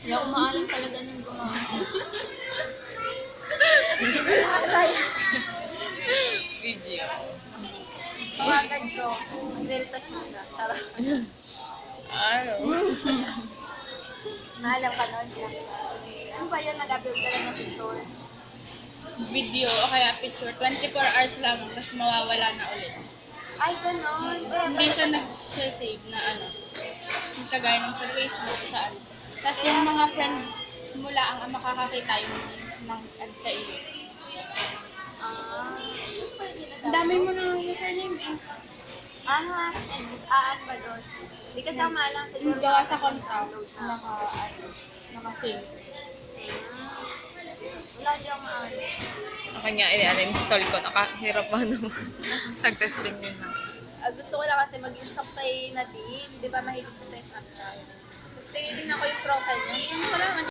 Hindi ako maalam talaga nung gumawa. Video. Tawagan ko. Mag-veritas mo na. Sarap. Ano? Naalam ka nun siya. Ano ba yun? Nag-upload ka lang ng picture? Video o kaya picture. 24 hours lang, tapos mawawala na ulit. Ay, ganon. Hindi siya nag-save na ano. Yung kagaya ng sa Facebook, sa ano. Tapos yung mga friends mo lang ang makakakita yung ng ano sa iyo. Ah. Ang dami mo na username eh. Aan ba doon? Hindi kasi ako maalam. Siguro Yung gawa sa contact, download na. naka-save. Wala din ako maalam. Ako nga, i-uninstall ko. Nakahirap pa naman. Nag-testing yun na. Gusto ko lang kasi mag-stalk kay Nadine. Di ba mahilig siya sa Snapchat? Tapos tingin ako yung profile niya. Hindi ko lang